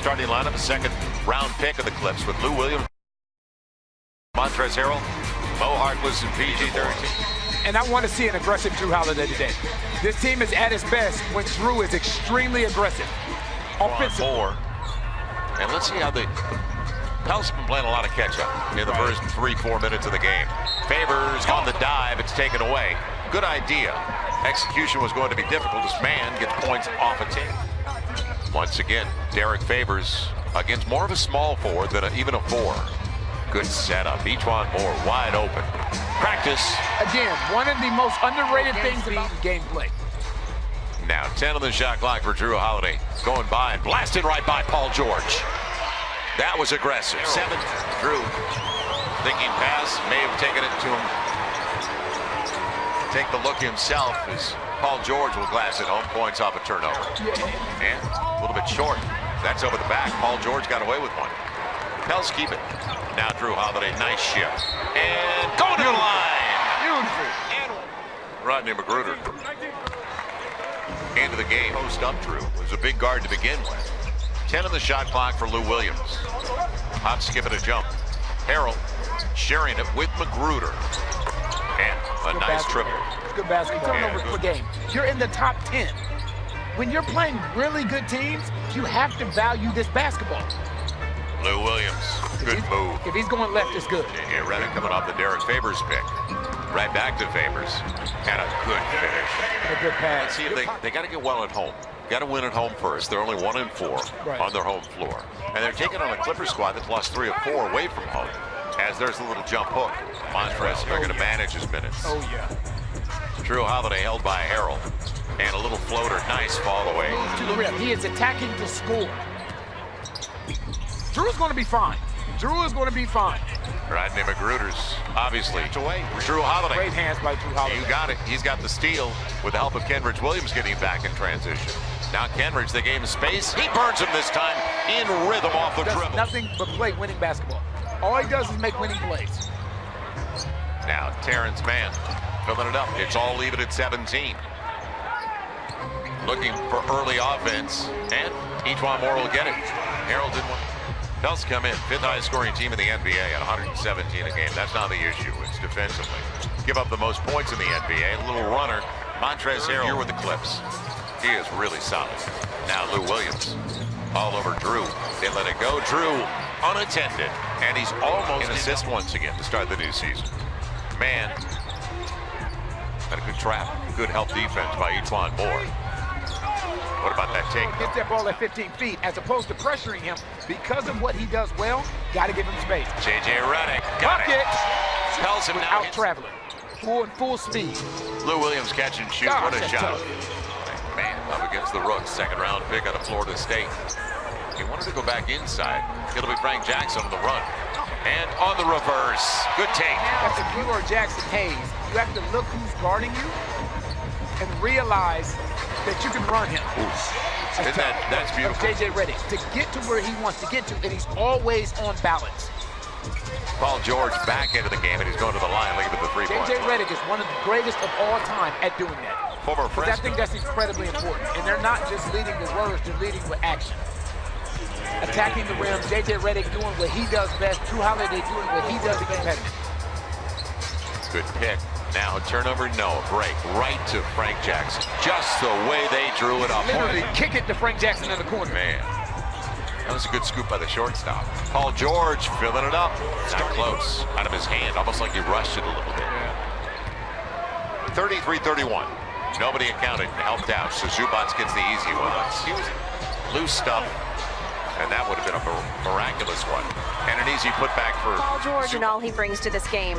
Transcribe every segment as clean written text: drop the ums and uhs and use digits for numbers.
starting lineup, a second round pick of the Clips with Lou Williams, Montrezl Harrell, Mo Harkless, and PG-13. And I want to see an aggressive Drew Holiday today. This team is at its best when Drew is extremely aggressive. Offensively. More. And let's see how the Pels have been playing a lot of catch-up in the first 3-4 minutes of the game. Favors on the dive, it's taken away. Good idea. Execution was going to be difficult as man gets points off a team. Once again, Derek Favors against more of a small forward than even a 4. Good setup. Ejuan Moore wide open. Practice. Again, one of the most underrated things about gameplay. Now 10 on the shot clock for Drew Holiday. Going by and blasted right by Paul George. That was aggressive. 7. Drew thinking pass, may have taken it to him. Take the look himself as Paul George will glass it home. Points off a turnover. And a little bit short. That's over the back. Paul George got away with one. Pels keep it. Now Drew Holiday, nice shift. And going to the line. Beautiful. Rodney Magruder into the game. Post up Drew. Was a big guard to begin with. 10 on the shot clock for Lou Williams. Hop, skip, and a jump. Harrell sharing it with Magruder. And a nice triple. Good basketball. Turnovers per game. You're in the top 10. When you're playing really good teams, you have to value this basketball. Lou Williams, good move. If he's going left, it's good. Yeah, Reddick coming off the Derek Favors pick. Right back to Favors. And a good finish. A good pass. Let's see if they got to get well at home. Got to win at home first. They're only 1-4 on their home floor. And they're taking on a Clippers squad that's lost 3 of 4 away from home. As there's a little jump hook. Montrezl, they're going to manage his minutes. Oh, yeah. Drew Holiday held by Harrell. And a little floater. Nice fall away. To the rim. He is attacking to score. Drew's going to be fine. Drew is going to be fine. Rodney Magruder's obviously away. Drew Holiday. Great hands by Drew Holiday. You got it. He's got the steal with the help of Kenrich Williams getting back in transition. Now Kenrich, they gave him space. He burns him this time in rhythm off the dribble. Nothing but play winning basketball. All he does is make winning plays. Now Terrence Mann filling it up. It's all even at 17. Looking for early offense, and Ejuan Moore will get it. Harrell didn't want. Pels come in, 5th highest scoring team in the NBA at 117 a game. That's not the issue. It's defensively. Give up the most points in the NBA. A little runner. Montrezl Harrell here with the Clips. He is really solid. Now Lou Williams all over Drew. They let it go. Drew unattended, and he's almost an assist once again to start the new season. Man, had a good trap, good help defense by Ejuan Moore. What about that take? Gets that ball at 15 feet as opposed to pressuring him because of what he does well. Got to give him space. J.J. Reddick got it. Pels him without now. Traveling. Full speed. Lou Williams catch and shoot. What a shot. Man, up against the Rooks. 2nd round pick out of Florida State. He wanted to go back inside. It'll be Frank Jackson on the run. And on the reverse. Good take. If you are Jackson Hayes, you have to look who's guarding you and realize that you can run him. That's beautiful. J.J. Reddick to get to where he wants to get to, and he's always on balance. Paul George back into the game, and he's going to the line, looking at the three-point. J.J. Reddick is one of the greatest of all time at doing that. Former I think that's incredibly important. And they're not just leading with words, they're leading with action. Attacking the rim, J.J. Reddick doing what he does best, Drew Holiday doing what he does best. Good pick. Now a turnover, no, break right to Frank Jackson. Just the way they drew it up. Literally kick it to Frank Jackson in the corner. Man, that was a good scoop by the shortstop. Paul George filling it up. Not close, out of his hand, almost like he rushed it a little bit. 33-31. Nobody accounted and helped out, so Zubats gets the easy one. He was loose stuff, and that would have been a miraculous one. And an easy putback for Paul George and all he brings to this game.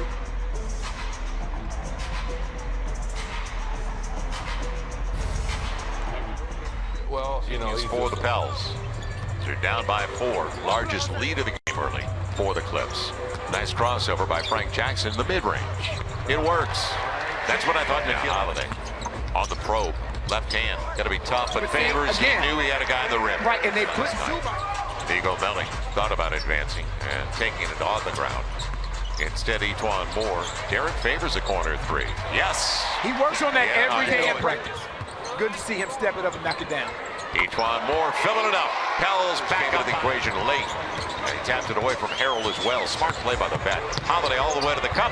Well, you know, he's for the Pels. They're down by 4. Largest lead of the game early for the Clips. Nice crossover by Frank Jackson in the mid-range. It works. That's what I thought Nick Holiday. On the probe. Left hand. Got to be tough, but Favors, he knew he had a guy in the rim. Right, and they put Vigo Melling thought about advancing and taking it on the ground. Instead, Ejuan Moore. Derek Favors a corner 3. Yes. He works on that every day in practice. Good to see him step it up and knock it down. Etwan Moore filling it up. Pels back up the equation late. And he tapped it away from Harrell as well. Smart play by the vet. Holiday all the way to the cup.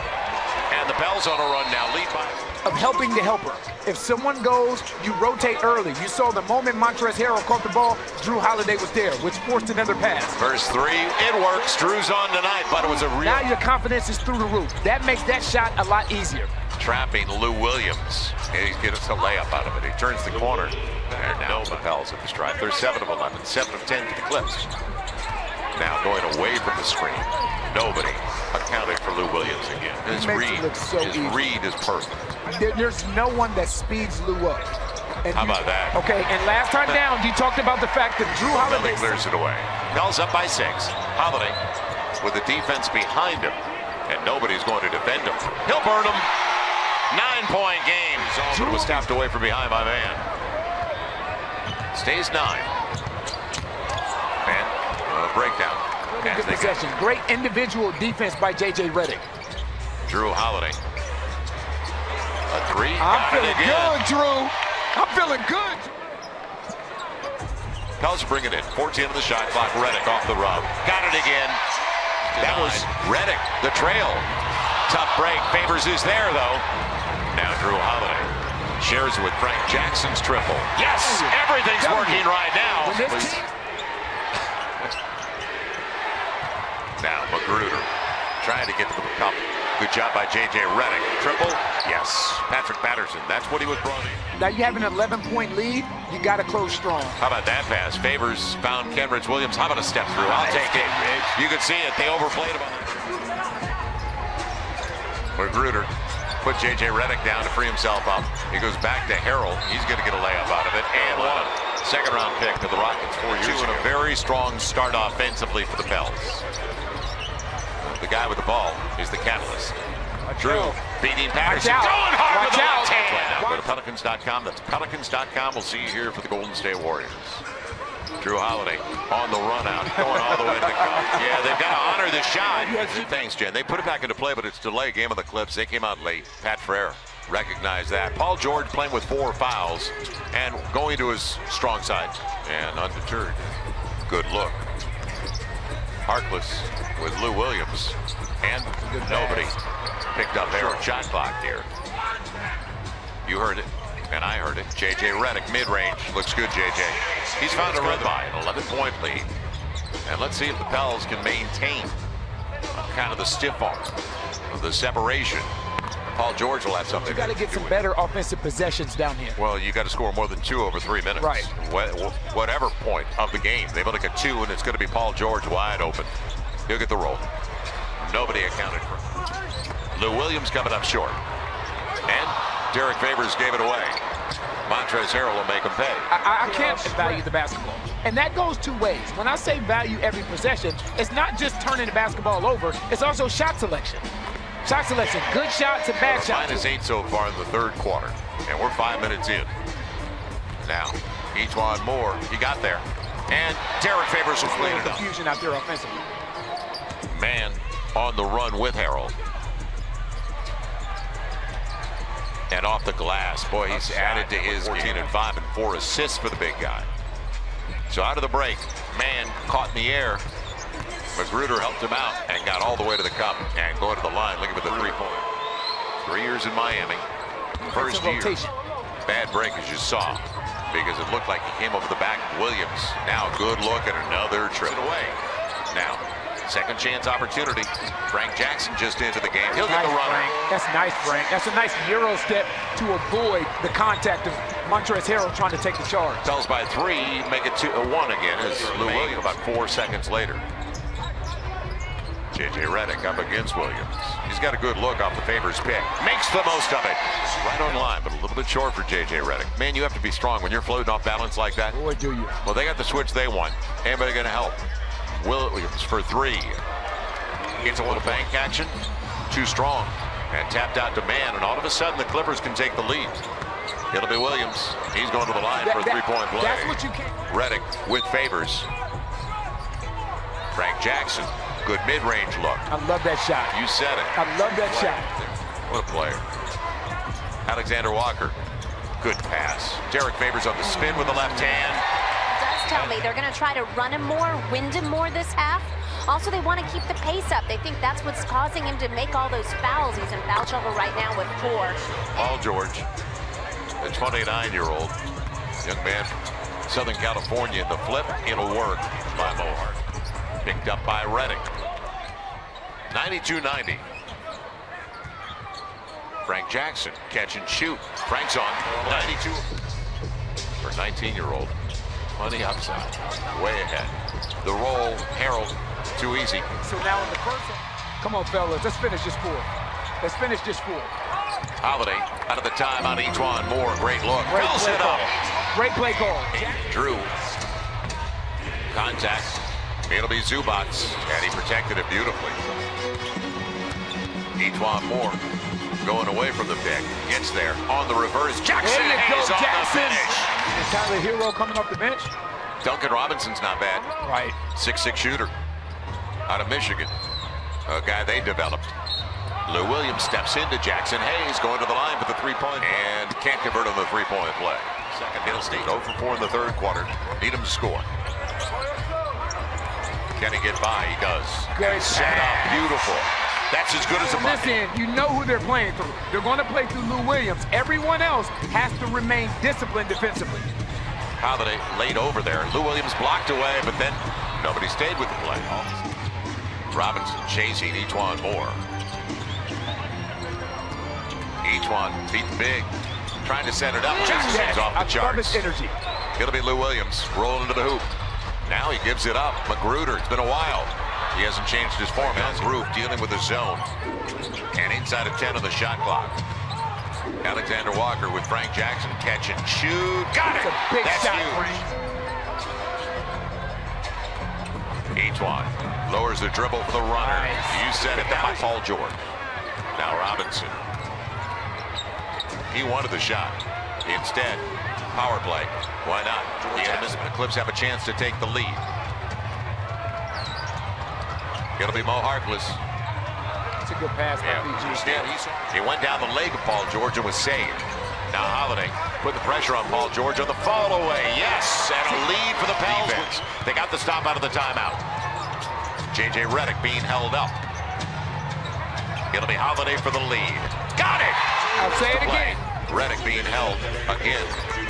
And the Pels on a run now. Lead by... Of helping the helper. If someone goes, you rotate early. You saw the moment Montrezl Harrell caught the ball, Drew Holiday was there, which forced another pass. Verse 3, it works. Drew's on tonight, but it was a real... Now your confidence is through the roof. That makes that shot a lot easier. Trapping Lou Williams. And he gets a layup out of it. He turns the corner. And now the Pels at the stripe. They're 7 of 11, 7 of 10 to the Clips. Now going away from the screen. Nobody accounted for Lou Williams again. His read is perfect. There's no one that speeds Lou up. And how about that? Okay, and last time down, you talked about the fact that Drew Holiday clears it away. Pels up by 6. Holiday with the defense behind him, and nobody's going to defend him. He'll burn him. 9-point game. But it was tapped away from behind by man. Stays 9. And breakdown. Good possession. Great individual defense by J.J. Redick. Drew Holiday. A 3. I'm feeling good, Drew. I'm feeling good. Pels bring it in. 14 on the shot clock. Redick off the rub. Got it again. That was Redick. The trail. Tough break. Favors is there, though. Now Drew Holiday shares it with Frank Jackson's triple. Yes! Everything's working right now. Now Magruder trying to get to the cup. Good job by J.J. Redick. Triple? Yes. Patrick Patterson. That's what he was brought in. Now you have an 11-point lead. You got to close strong. How about that pass? Favors found Kenrich Williams. How about a step through? I'll take it. You could see it. They overplayed him. Magruder put J.J. Redick down to free himself up. He goes back to Harrell. He's going to get a layup out of it. And one. Second-round pick to the Rockets 4 years ago. A very strong start offensively for the Pels. The guy with the ball is the catalyst. Drew beating Patterson. Going hard with the left hand. Go to Pelicans.com. That's Pelicans.com. We'll see you here for the Golden State Warriors. Drew Holiday on the run out, going all the way to the cup. Yeah, they've got to honor the shot. Thanks, Jen. They put it back into play, but it's delay game of the Clips. They came out late. Pat Frere recognized that. Paul George playing with 4 fouls and going to his strong side. And undeterred. Good look. Harkless with Lou Williams. And nobody picked up their shot clock here. You heard it, and I heard it. J.J. Redick, mid-range. Looks good, J.J. He's found a rhythm by an 11-point lead. And let's see if the Pels can maintain kind of the stiff arm of the separation. Paul George will have something. You got to get some better offensive possessions down here. Well, you got to score more than 2 over 3 minutes. Right. Whatever point of the game. They've only got 2, and it's going to be Paul George wide open. He'll get the roll. Nobody accounted for him. Lou Williams coming up short. And Derek Favors gave it away. Montrezl Harrell will make him pay. I can't value the basketball. And that goes 2 ways. When I say value every possession, it's not just turning the basketball over, it's also shot selection. Shot selection, good shots and bad shots. -8 so far in the 3rd quarter. And we're 5 minutes in. Now, Etwan Moore, he got there. And Derek Favors will clean it up. Confusion out there offensively. Man on the run with Harrell. And off the glass. Boy, he's added to his 14 and 5 and 4 assists for the big guy. So out of the break, man caught in the air. Magruder helped him out and got all the way to the cup and going to the line. Looking for the 3-point. 3 years in Miami. First year. Bad break as you saw because it looked like he came over the back of Williams. Now good look at another trip away. Now, second chance opportunity. Frank Jackson just into the game. He'll get the runner. That's nice, Frank. That's a nice Euro step to avoid the contact of Montrezl Harrell trying to take the charge. Tells by 3, make it 1 again as Lou Williams about 4 seconds later. J.J. Redick up against Williams. He's got a good look off the Favors pick. Makes the most of it. Right on line, but a little bit short for J.J. Redick. Man, you have to be strong when you're floating off balance like that. Boy, do you. Well, they got the switch they want. Anybody going to help? Williams for 3. Gets a little bank action. Too strong. And tapped out to man. And all of a sudden, the Clippers can take the lead. It'll be Williams. He's going to the line for a 3-point play. That's what you can. Redick with Favors. Frank Jackson. Good mid-range look. I love that shot. You said it. I love that shot. What a player. Alexander Walker. Good pass. Derek Favors on the spin with the left hand. tell me they're going to try to run him more, wind him more this half. Also, they want to keep the pace up. They think that's what's causing him to make all those fouls. He's in foul trouble right now with 4. Paul George, the 29-year-old young man from Southern California. The flip, it'll work by Mohart. Picked up by Reddick. 92-90. Frank Jackson, catch and shoot. Frank's on 92. For 19-year-old, plenty upside, way ahead. The roll, Harold, too easy. So now in the first, come on, fellas, let's finish this 4. Let's finish this 4. Holiday out of the time on Etwan Moore. Great look. Great Fills play it call. up. Great play call. Drew. Contact. It'll be Zubac, and he protected it beautifully. Etwan Moore going away from the pick. Gets there on the reverse. Jackson There you go, Hayes on Jackson. the finish. Is Tyler Hero coming off the bench? Duncan Robinson's not bad. Right. 6'6" shooter out of Michigan. A guy they developed. Lou Williams steps into Jackson Hayes, going to the line for the three-point and can't convert on the three-point play. Second, Middle State 0 for 4 in the third quarter. Need him to score. Can he get by? He does. Good Set up, beautiful. That's as good as a bucket. Listen, you know who they're playing through. They're going to play through Lou Williams. Everyone else has to remain disciplined defensively. Holiday laid over there. Lou Williams blocked away, but then nobody stayed with the play. Robinson chasing Etwan Moore. Etwan beat the big, trying to set it up. Jackson's off the charts. I love his energy. It'll be Lou Williams rolling into the hoop. Now he gives it up. Magruder, it's been a while. He hasn't changed his form. Groove dealing with the zone. And inside of 10 of the shot clock. Alexander Walker with Frank Jackson. Catch and shoot. Got it! That's a big That's shot, huge. Etwan lowers the dribble for the runner. Nice. You said it, that by Paul George. Now Robinson. He wanted the shot. Instead, power play. Why not? The Clips have a chance to take the lead. It'll be Mo Harkless. It's a good pass by PG. He went down the leg of Paul George and was saved. Now Holiday put the pressure on Paul George on the fall away. Yes, and a lead for the Pelicans. They got the stop out of the timeout. J.J. Reddick being held up. It'll be Holiday for the lead. Got it! I'll say it again. Reddick being held again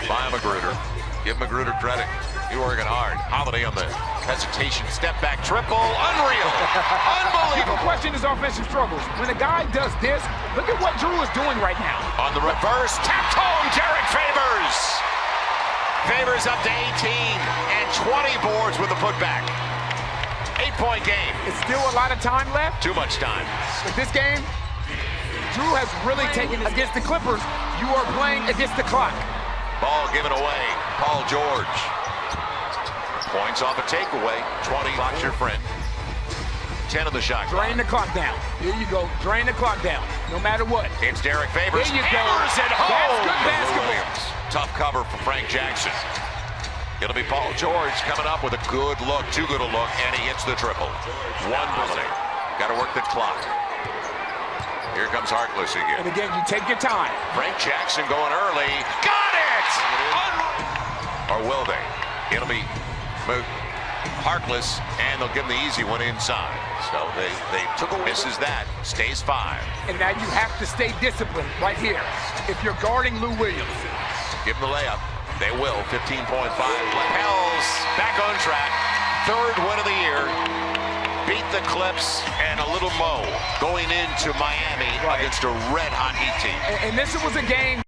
by Magruder. Give Magruder credit. You're working hard. Holiday on the hesitation. Step back triple. Unreal. Unbelievable. People question his offensive struggles. When a guy does this, look at what Drew is doing right now. On the reverse. Tapped home. Derek Favors. Favors up to 18 and 20 boards with the putback. 8-point game. It's still a lot of time left. Too much time. But this game, Drew has really taken against the Clippers. You are playing against the clock. Ball given away. Paul George. Points off a takeaway. 20. Clock's your friend. 10 of the shot clock. Drain the clock down. Here you go. Drain the clock down. No matter what. It's Derek Favors. There you go. Hammers it home. That's good basketball. Williams. Tough cover for Frank Jackson. It'll be Paul George coming up with a good look. Too good a look. And he hits the triple. One bullet. Got to work the clock. Here comes Harkless again. And again, you take your time. Frank Jackson going early. Got it! Or will they? It'll be Harkless, and they'll give him the easy one inside. So they took a misses that. Stays 5. And now you have to stay disciplined right here if you're guarding Lou Williams. Give him the layup. They will. 15.5. Pels back on track. 3rd win of the year. Beat the Clips and a little Mo going into Miami against a red-hot Heat team. And this was a game